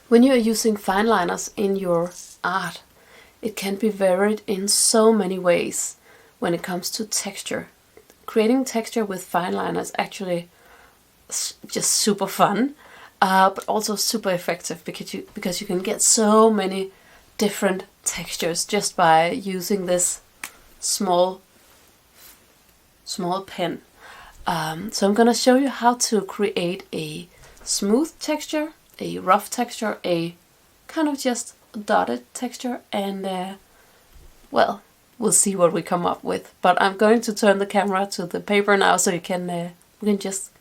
When you are using fine liners in your art, it can be varied in so many ways when it comes to texture. Creating texture with fine liners actually just super fun, but also super effective because you can get so many different textures just by using this small pen. So I'm gonna show you how to create a smooth texture, a rough texture, a kind of just dotted texture, and well, we'll see what we come up with. But I'm going to turn the camera to the paper now so you can we can just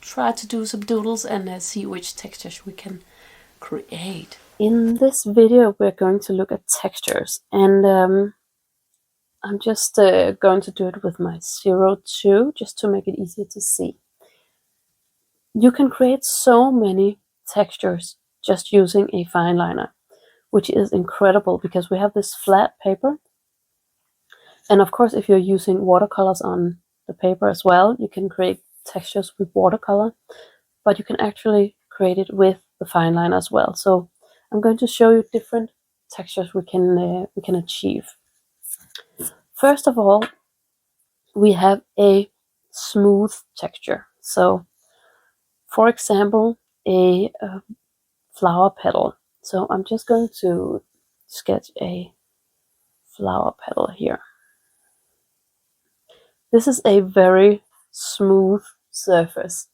try to do some doodles and see which textures we can create. In this video we're going to look at textures, and I'm just going to do it with my 02 just to make it easier to see. You can create so many textures just using a fine liner, which is incredible because we have this flat paper. And of course, if you're using watercolors on the paper as well, you can create textures with watercolor, but you can actually create it with the fine liner as well. So I'm going to show you different textures we can achieve. First of all, we have a smooth texture. So for example, a flower petal. So I'm just going to sketch a flower petal here. This is a very smooth surface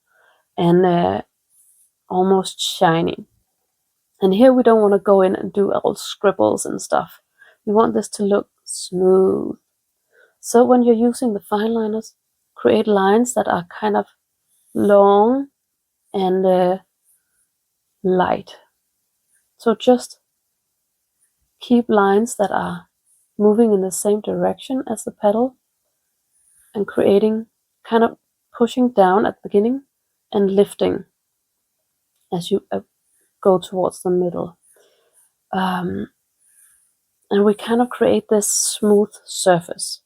and almost shiny. And here we don't want to go in and do all scribbles and stuff. We want this to look smooth. So when you're using the fine liners, create lines that are kind of long and light. So just keep lines that are moving in the same direction as the petal and creating, kind of pushing down at the beginning and lifting as you go towards the middle. And we kind of create this smooth surface.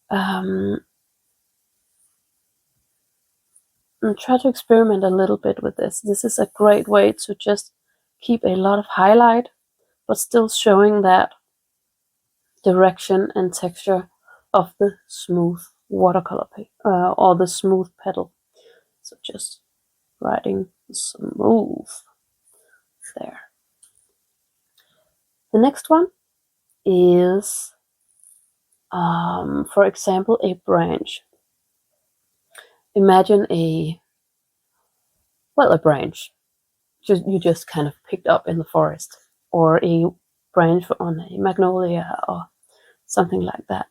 And try to experiment a little bit with this. This is a great way to just keep a lot of highlight, but still showing that direction and texture of the smooth watercolor paper or the smooth petal. So just writing smooth there. The next one is, for example, a branch. Imagine a branch you just kind of picked up in the forest, or a branch on a magnolia or something like that.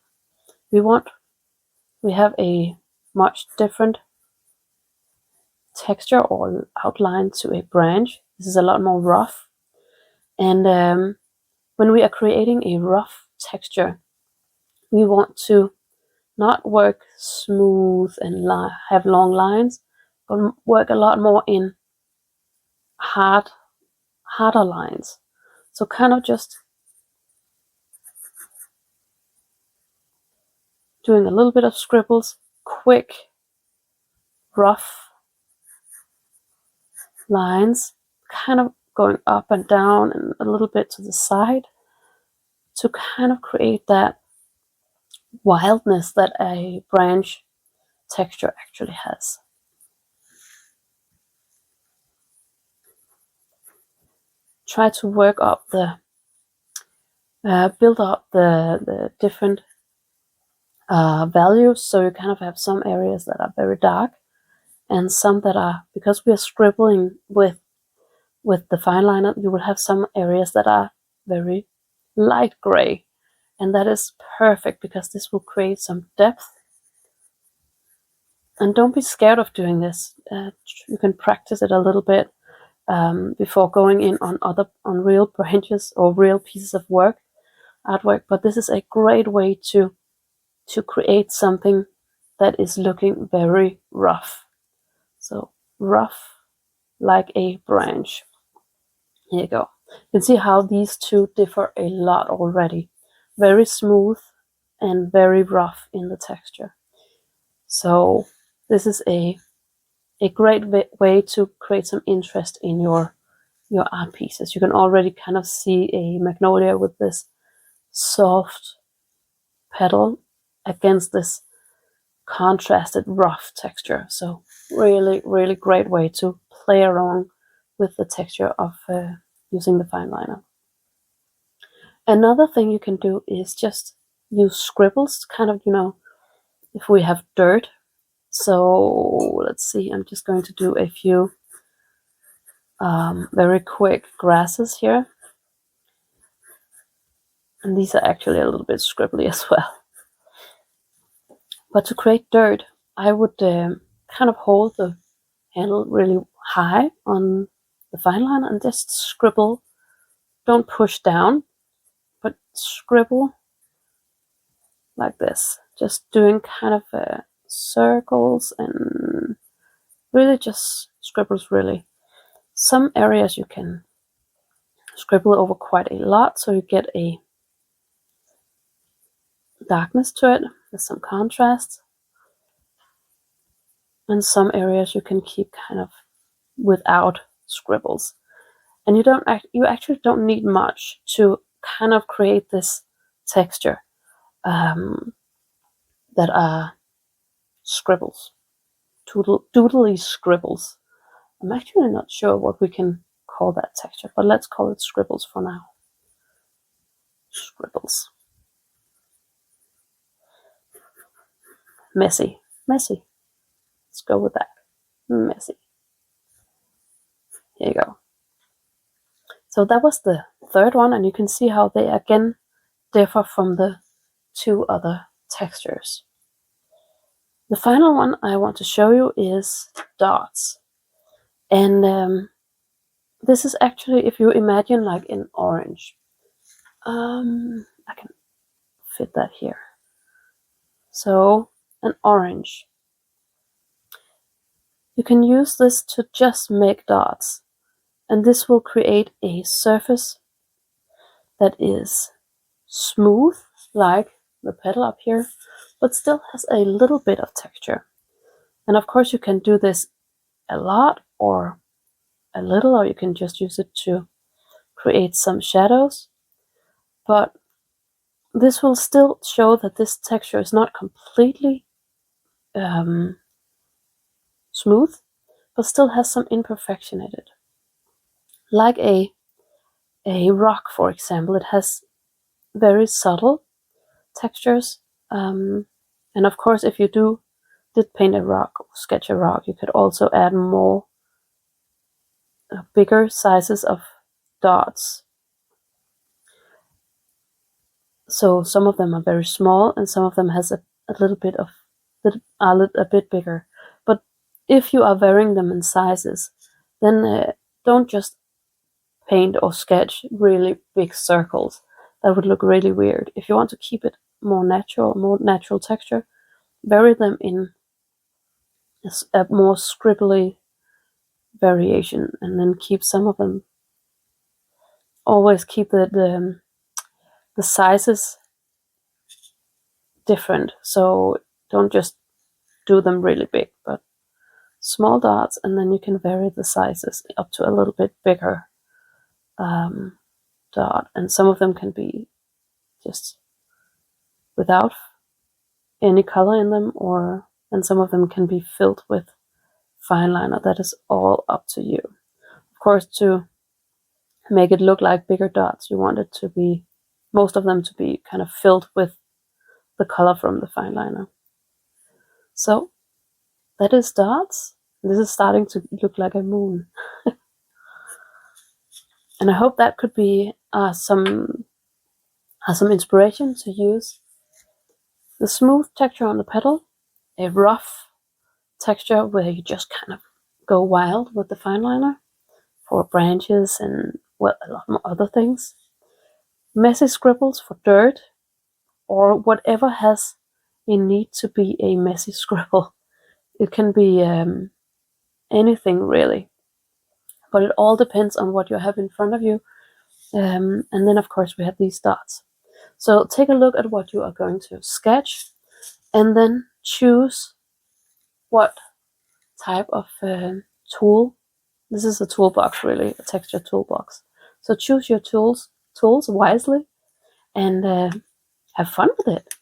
We have a much different texture or outline to a branch. This is a lot more rough, and when we are creating a rough texture, we want to not work smooth and have long lines, but work a lot more in harder lines. So kind of just doing a little bit of scribbles, quick, rough lines, kind of going up and down and a little bit to the side to kind of create that wildness that a branch texture actually has. Try to work up build up the different values, so you kind of have some areas that are very dark and some that are, because we are scribbling with the fine liner, you will have some areas that are very light gray, and that is perfect because this will create some depth. And don't be scared of doing this. You can practice it a little bit before going in on real branches or real pieces of artwork. But this is a great way to create something that is looking very rough. So rough like a branch. Here you go. You can see how these two differ a lot already. Very smooth and very rough in the texture. So this is a great way to create some interest in your your art pieces. You can already kind of see a magnolia with this soft petal against this contrasted rough texture. So really great way to play around with the texture of using the Fineliner. Another thing you can do is just use scribbles, kind of, if we have dirt. So let's see, I'm just going to do a few very quick grasses here. And these are actually a little bit scribbly as well. But to create dirt, I would kind of hold the handle really high on the Fineliner and just scribble. Don't push down, but scribble like this. Just doing kind of circles and really just scribbles really. Some areas you can scribble over quite a lot, so you get a darkness to it with some contrast. And some areas you can keep kind of without scribbles. And you actually don't need much to kind of create this texture that are scribbles, doodly scribbles. I'm actually not sure what we can call that texture, but let's call it scribbles for now. Scribbles. Messy. Let's go with that. Messy. Here you go. So that was the third one, and you can see how they again differ from the two other textures. The final one I want to show you is dots. And this is actually, if you imagine like in orange. I can fit that here. So an orange. You can use this to just make dots. And this will create a surface that is smooth, like the petal up here, but still has a little bit of texture. And of course you can do this a lot or a little, or you can just use it to create some shadows. But this will still show that this texture is not completely smooth, but still has some imperfection in it. Like a rock, for example, it has very subtle textures. And of course, if you did paint a rock or sketch a rock, you could also add more bigger sizes of dots. So some of them are very small, and some of them has a little bit of a bit bigger. But if you are varying them in sizes, then don't just paint or sketch really big circles. That would look really weird. If you want to keep it more natural texture, vary them in a more scribbly variation, and then keep some of them. Always keep the sizes different. So don't just do them really big, but small dots, and then you can vary the sizes up to a little bit bigger dot. And some of them can be just without any color in them, and some of them can be filled with Fineliner. That is all up to you. Of course, to make it look like bigger dots, you want it to be, most of them to be kind of filled with the color from the Fineliner. So that is dots. This is starting to look like a moon. And I hope that could be some inspiration to use the smooth texture on the petal, a rough texture where you just kind of go wild with the Fineliner for branches and, well, a lot more other things. Messy scribbles for dirt, or whatever has a need to be a messy scribble. It can be anything really, but it all depends on what you have in front of you. And then of course we have these dots. So take a look at what you are going to sketch, and then choose what type of tool This is a toolbox, really, a texture toolbox. So choose your tools wisely and have fun with it.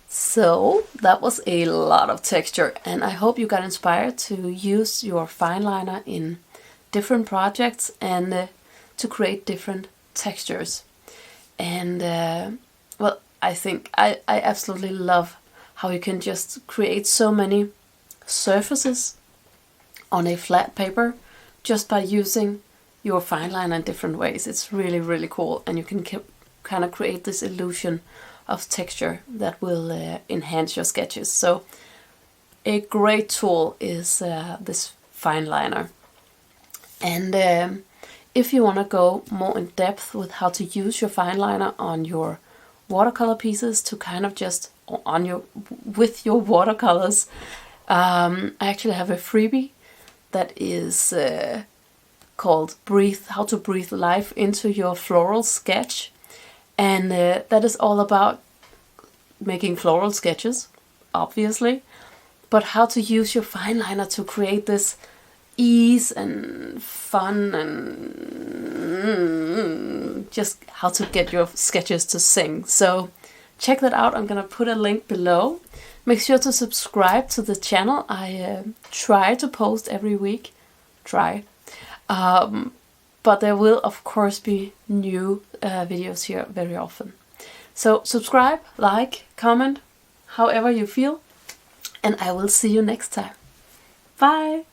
So that was a lot of texture, and I hope you got inspired to use your Fineliner in different projects and to create different textures. And well, I think I absolutely love how you can just create so many surfaces on a flat paper just by using your Fineliner in different ways. It's really, really cool, and you can kind of create this illusion of texture that will enhance your sketches. So a great tool is this Fineliner. And if you want to go more in depth with how to use your Fineliner on your watercolor pieces to kind of just with your watercolors, I actually have a freebie that is called How to Breathe Life into Your Floral Sketch. And that is all about making floral sketches, obviously, but how to use your Fineliner to create this ease and fun and just how to get your sketches to sing. So check that out. I'm gonna put a link below. Make sure to subscribe to the channel. I try to post every week. But there will, of course, be new videos here very often. So subscribe, like, comment, however you feel, and I will see you next time. Bye!